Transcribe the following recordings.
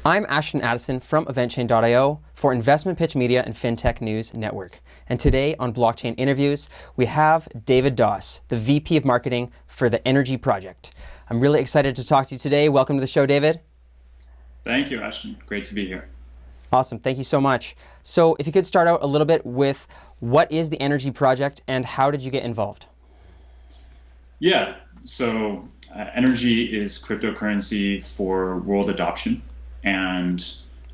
I'm Ashton Addison from EventChain.io for Investment Pitch Media and FinTech News Network. And today on Blockchain Interviews, we have David Doss, the VP of Marketing for the Energi project. I'm really excited to talk to you today. Welcome to the show, David. Thank you, Ashton. Great to be here. Awesome. Thank you so much. So if you could start out a little bit with what is the Energi project and how did you get involved? Yeah, so Energi is cryptocurrency for world adoption. And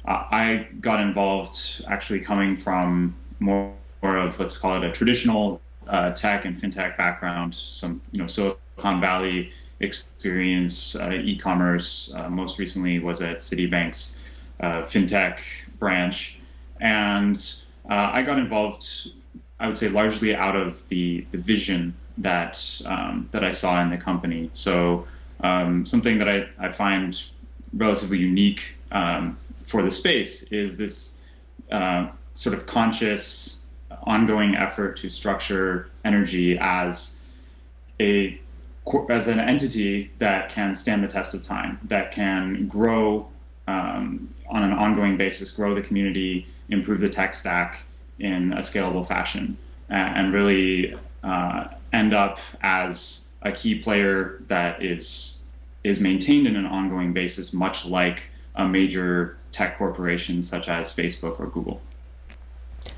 I got involved actually coming from more of, let's call it a traditional tech and fintech background, some Silicon Valley experience, e-commerce, most recently was at Citibank's fintech branch. And I got involved, I would say, largely out of the vision that I saw in the company. So something that I find relatively unique for the space is this sort of conscious, ongoing effort to structure Energi as an entity that can stand the test of time, that can grow on an ongoing basis, grow the community, improve the tech stack in a scalable fashion, and really end up as a key player that is maintained in an ongoing basis, much like a major tech corporation such as Facebook or Google.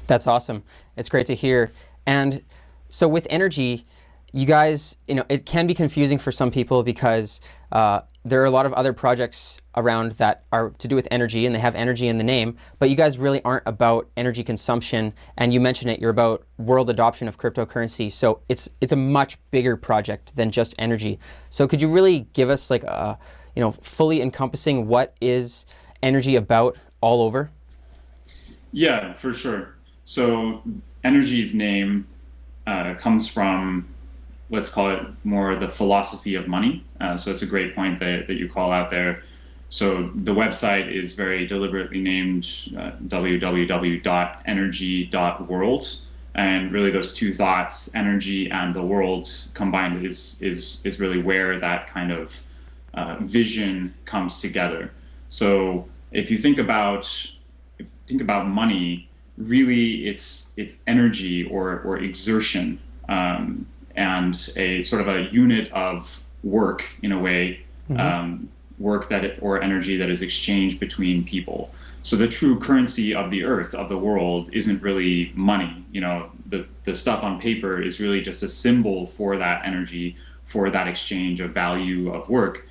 That's awesome. It's great to hear. And so with Energi, you guys, it can be confusing for some people because there are a lot of other projects around that are to do with energy and they have energy in the name, but you guys really aren't about energy consumption. And you mentioned it, you're about world adoption of cryptocurrency. So it's a much bigger project than just Energi. So could you really give us like a, fully encompassing what is Energi about all over? Yeah, for sure. So Energi's name comes from, let's call it more the philosophy of money. So it's a great point that you call out there. So the website is very deliberately named www.energi.world. And really those two thoughts, energy and the world combined, is really where that kind of vision comes together. So if you think about money, really it's energy or exertion, and a sort of a unit of work in a way, work or energy that is exchanged between people. So the true currency of the earth, of the world, isn't really money. The stuff on paper is really just a symbol for that energy, for that exchange of value of work.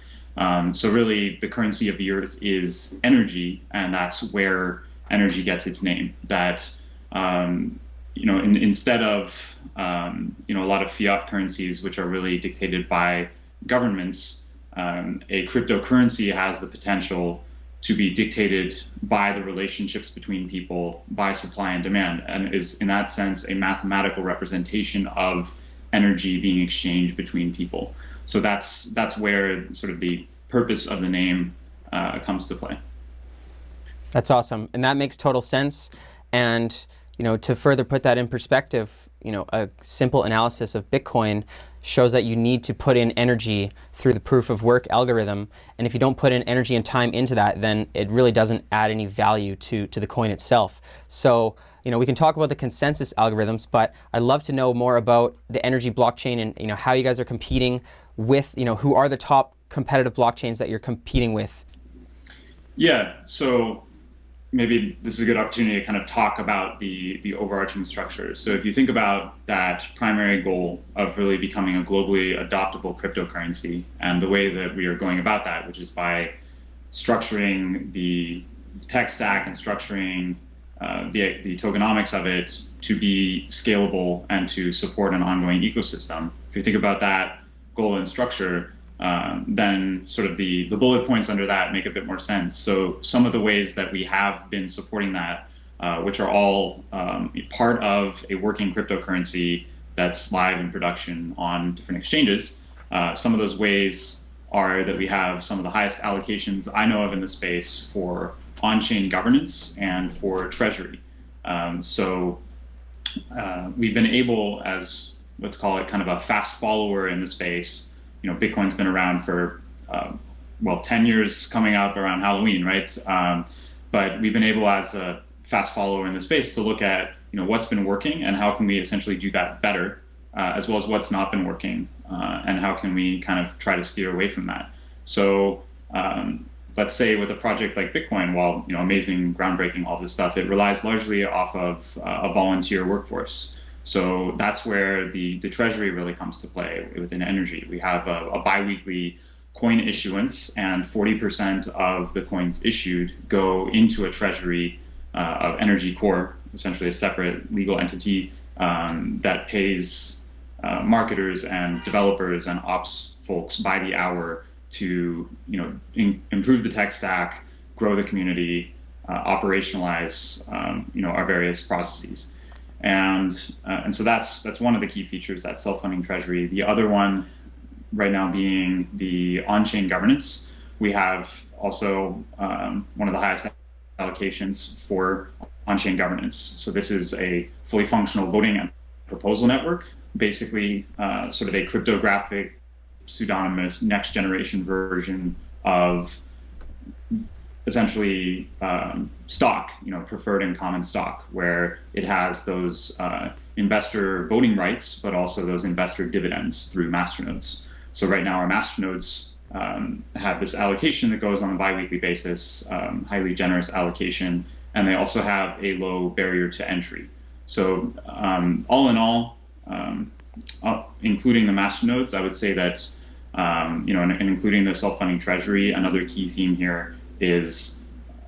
So really the currency of the earth is energy, and that's where Energi gets its name. That instead of a lot of fiat currencies, which are really dictated by governments, a cryptocurrency has the potential to be dictated by the relationships between people, by supply and demand, and is in that sense a mathematical representation of energy being exchanged between people. So that's where sort of the purpose of the name comes to play. That's awesome, and that makes total sense. And to further put that in perspective, a simple analysis of Bitcoin shows that you need to put in energy through the proof of work algorithm. And if you don't put in energy and time into that, then it really doesn't add any value to the coin itself. So, we can talk about the consensus algorithms, but I'd love to know more about the Energi blockchain and, how you guys are competing with, who are the top competitive blockchains that you're competing with? Yeah, so maybe this is a good opportunity to kind of talk about the overarching structure. So if you think about that primary goal of really becoming a globally adoptable cryptocurrency, and the way that we are going about that, which is by structuring the tech stack and structuring the tokenomics of it to be scalable and to support an ongoing ecosystem. If you think about that goal and structure, then sort of the bullet points under that make a bit more sense. So some of the ways that we have been supporting that, which are all part of a working cryptocurrency that's live in production on different exchanges, some of those ways are that we have some of the highest allocations I know of in the space for on-chain governance and for treasury. So we've been able, as let's call it kind of a fast follower in the space, Bitcoin's been around for well, 10 years coming up around Halloween, right? But we've been able, as a fast follower in the space, to look at what's been working and how can we essentially do that better, as well as what's not been working, and how can we kind of try to steer away from that. So let's say with a project like Bitcoin, while amazing, groundbreaking, all this stuff, it relies largely off of a volunteer workforce. So that's where the treasury really comes to play within Energi. We have a biweekly coin issuance, and 40% of the coins issued go into a treasury of Energi Core, essentially a separate legal entity that pays marketers and developers and ops folks by the hour to improve the tech stack, grow the community, operationalize our various processes. And so that's one of the key features, that self-funding treasury. The other one right now being the on-chain governance. We have also one of the highest allocations for on-chain governance. So this is a fully functional voting and proposal network, basically sort of a cryptographic, pseudonymous, next generation version of essentially stock, preferred and common stock, where it has those investor voting rights, but also those investor dividends through masternodes. So right now our masternodes have this allocation that goes on a biweekly basis, highly generous allocation, and they also have a low barrier to entry. So all in all, including the masternodes, I would say that and including the self-funding treasury, another key theme here is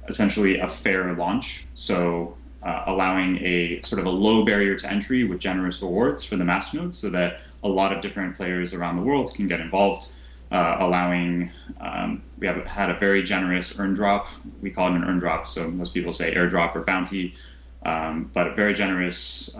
essentially a fair launch. So allowing a sort of a low barrier to entry with generous rewards for the masternodes, so that a lot of different players around the world can get involved. We have had a very generous earn drop. We call it an earn drop, so most people say airdrop or bounty, but a very generous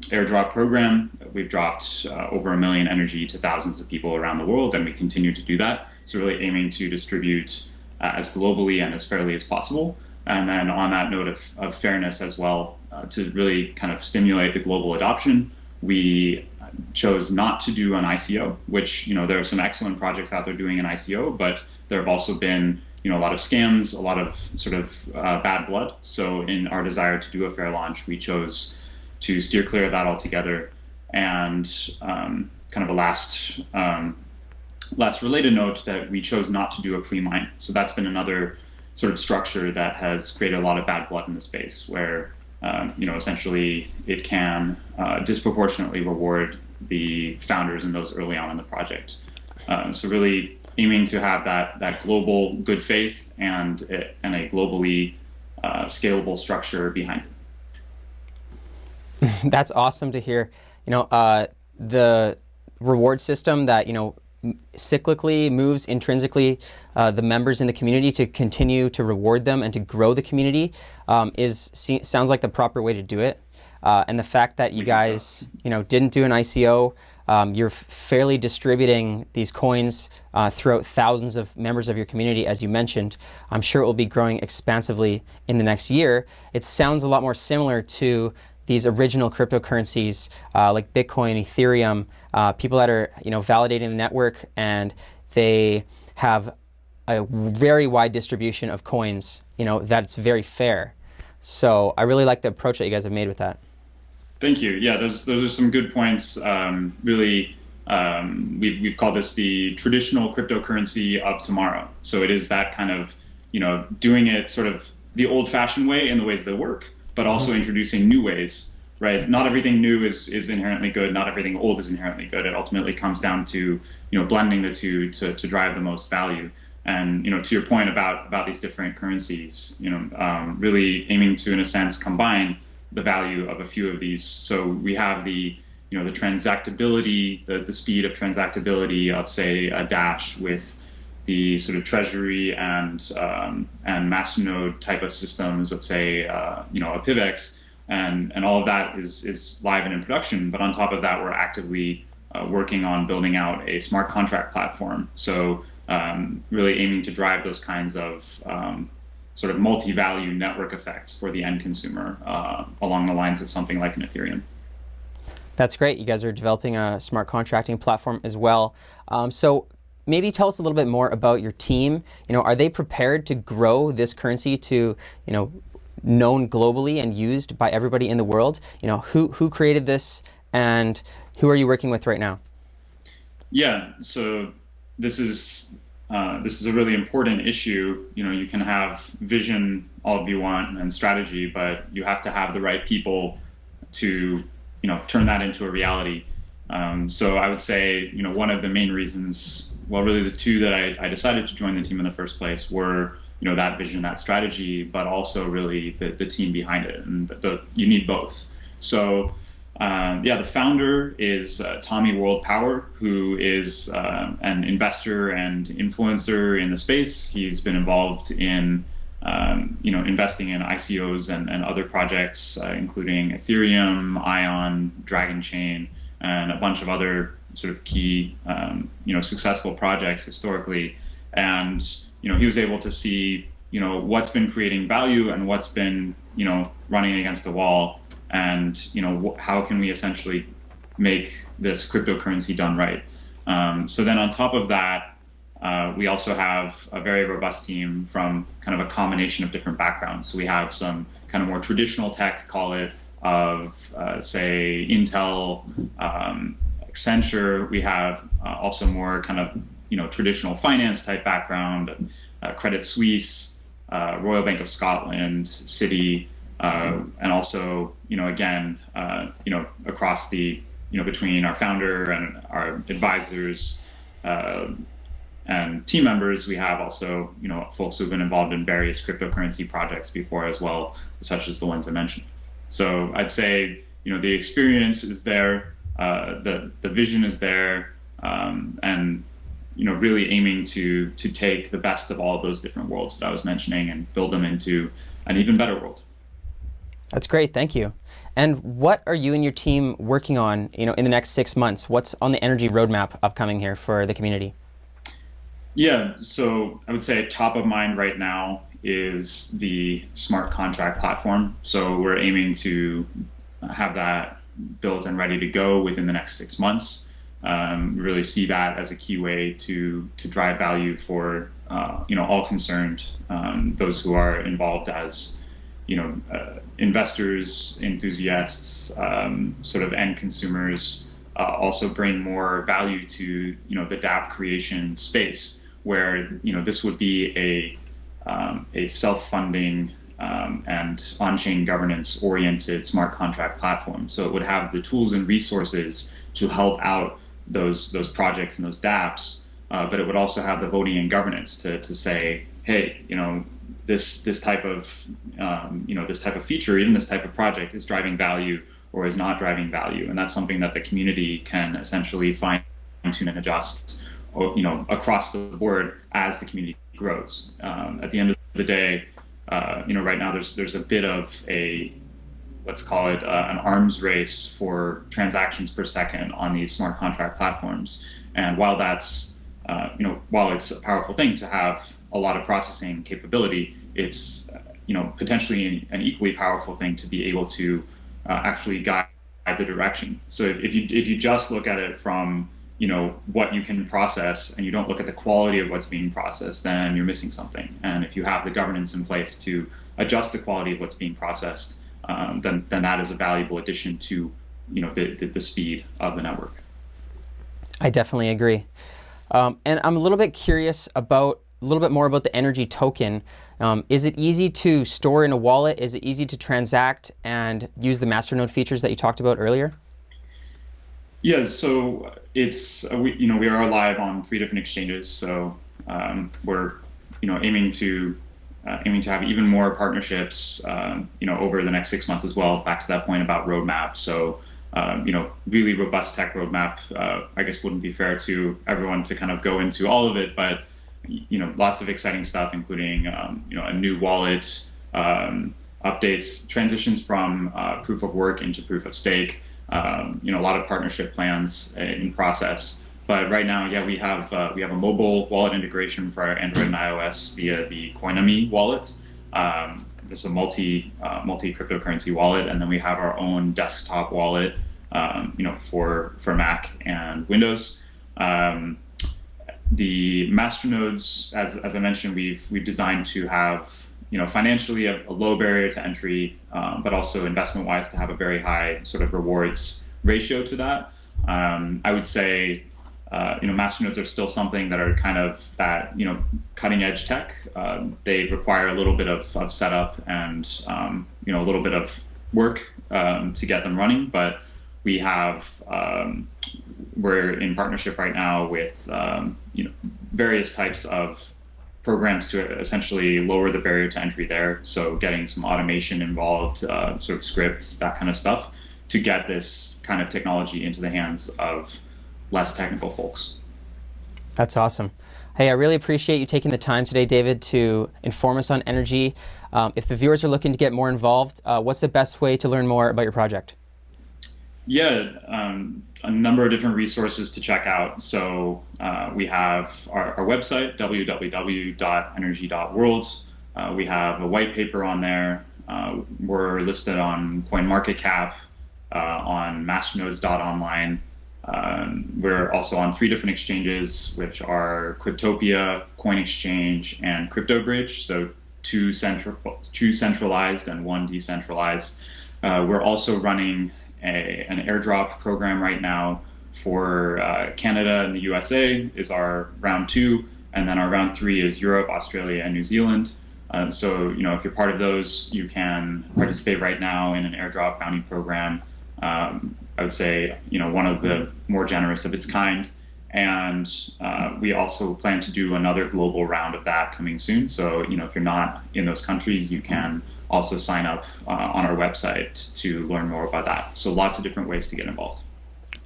airdrop program. We've dropped over 1 million Energi to thousands of people around the world, and we continue to do that. So really aiming to distribute as globally and as fairly as possible. And then on that note of fairness as well, to really kind of stimulate the global adoption, we chose not to do an ICO, which, there are some excellent projects out there doing an ICO, but there have also been, a lot of scams, a lot of sort of bad blood. So in our desire to do a fair launch, we chose to steer clear of that altogether. And kind of a last related note, that we chose not to do a pre-mine. So that's been another sort of structure that has created a lot of bad blood in the space, where essentially it can disproportionately reward the founders and those early on in the project. So really aiming to have that global good faith and a globally scalable structure behind it. That's awesome to hear. The reward system that cyclically moves intrinsically the members in the community to continue to reward them and to grow the community sounds like the proper way to do it. And the fact that you guys didn't do an ICO, you're fairly distributing these coins throughout thousands of members of your community, as you mentioned. I'm sure it will be growing expansively in the next year. It sounds a lot more similar to these original cryptocurrencies like Bitcoin, Ethereum, people that are validating the network, and they have a very wide distribution of coins, that's very fair. So I really like the approach that you guys have made with that. Thank you. Yeah, those are some good points. Really, we've called this the traditional cryptocurrency of tomorrow. So it is that kind of doing it sort of the old-fashioned way in the ways that work, but also introducing new ways, right? Not everything new is inherently good. Not everything old is inherently good. It ultimately comes down to, blending the two to drive the most value. And, to your point about these different currencies, really aiming to, in a sense, combine the value of a few of these. So we have the transactability, the speed of transactability of, say, a Dash, with the sort of treasury and masternode type of systems of, say, a PIVX, and all of that is live and in production. But on top of that, we're actively working on building out a smart contract platform. So really aiming to drive those kinds of sort of multi-value network effects for the end consumer along the lines of something like an Ethereum. That's great. You guys are developing a smart contracting platform as well. So maybe tell us a little bit more about your team. Are they prepared to grow this currency to, known globally and used by everybody in the world? Who created this, and who are you working with right now? Yeah, so this is a really important issue. You can have vision all you want and strategy, but you have to have the right people to turn that into a reality. So I would say one of the main reasons, well, really the two that I decided to join the team in the first place were that vision, that strategy, but also really the team behind it, and you need both. So. The founder is Tommy World Power, who is an investor and influencer in the space. He's been involved in, investing in ICOs and other projects, including Ethereum, Ion, Dragon Chain, and a bunch of other sort of key, successful projects historically. And, he was able to see, what's been creating value and what's been, running against the wall. And how can we essentially make this cryptocurrency done right? So then on top of that, we also have a very robust team from kind of a combination of different backgrounds. So we have some kind of more traditional tech, call it, of say Intel, Accenture. We have also more kind of traditional finance type background, Credit Suisse, Royal Bank of Scotland, Citi. And also, again, across the, between our founder and our advisors and team members, we have also, folks who've been involved in various cryptocurrency projects before as well, such as the ones I mentioned. So I'd say, the experience is there, the vision is there, and, really aiming to take the best of all of those different worlds that I was mentioning and build them into an even better world. That's great, thank you. And what are you and your team working on, in the next 6 months? What's on the Energi roadmap upcoming here for the community? Yeah, so I would say top of mind right now is the smart contract platform. So we're aiming to have that built and ready to go within the next 6 months. Really see that as a key way to drive value for all concerned, those who are involved as investors, enthusiasts, sort of end consumers, also bring more value to the dApp creation space, where this would be a self-funding and on-chain governance oriented smart contract platform. So it would have the tools and resources to help out those projects and those dApps, but it would also have the voting and governance to say, hey, this type of feature, even this type of project, is driving value or is not driving value, and that's something that the community can essentially fine tune and adjust, across the board as the community grows. At the end of the day, right now there's a bit of a, let's call it an arms race for transactions per second on these smart contract platforms, and while that's while it's a powerful thing to have a lot of processing capability, it's potentially an equally powerful thing to be able to actually guide the direction. So if you just look at it from what you can process and you don't look at the quality of what's being processed, then you're missing something. And if you have the governance in place to adjust the quality of what's being processed, then that is a valuable addition to the speed of the network. I definitely agree. And I'm a little bit curious about a little bit more about the Energi token. Is it easy to store in a wallet? Is it easy to transact and use the masternode features that you talked about earlier? Yeah, so it's we are live on 3 different exchanges. So we're aiming to have even more partnerships over the next 6 months as well. Back to that point about roadmap. So really robust tech roadmap. I guess wouldn't be fair to everyone to kind of go into all of it, but lots of exciting stuff, including a new wallet, updates, transitions from proof of work into proof of stake. A lot of partnership plans in process. But right now, yeah, we have a mobile wallet integration for our Android and iOS via the Coinomi wallet. This is a multi cryptocurrency wallet, and then we have our own desktop wallet, for Mac and Windows. The masternodes, as I mentioned, we've designed to have, financially a low barrier to entry, but also investment-wise to have a very high sort of rewards ratio to that. I would say, masternodes are still something that are kind of that, cutting edge tech. They require a little bit of setup and, a little bit of work to get them running, but we have, we're in partnership right now with, various types of programs to essentially lower the barrier to entry there. So getting some automation involved, sort of scripts, that kind of stuff, to get this kind of technology into the hands of less technical folks. That's awesome. Hey, I really appreciate you taking the time today, David, to inform us on Energi. If the viewers are looking to get more involved, what's the best way to learn more about your project? Yeah, a number of different resources to check out. So we have our website, www.energi.world. We have a white paper on there. We're listed on CoinMarketCap, on masternodes.online. We're also on 3 different exchanges, which are Cryptopia, Coin Exchange, and CryptoBridge. So 2 centralized and 1 decentralized. We're also running an airdrop program right now for Canada and the USA is our round 2, and then our round 3 is Europe, Australia, and New Zealand. So, if you're part of those, you can participate right now in an airdrop bounty program. I would say, one of the more generous of its kind. And we also plan to do another global round of that coming soon. So, if you're not in those countries, you can also sign up on our website to learn more about that. So lots of different ways to get involved.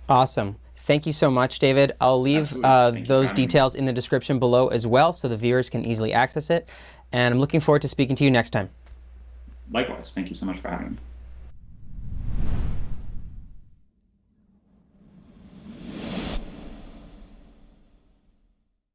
Awesome. Thank you so much, David. I'll leave those details in the description below as well so the viewers can easily access it. And I'm looking forward to speaking to you next time. Likewise. Thank you so much for having me.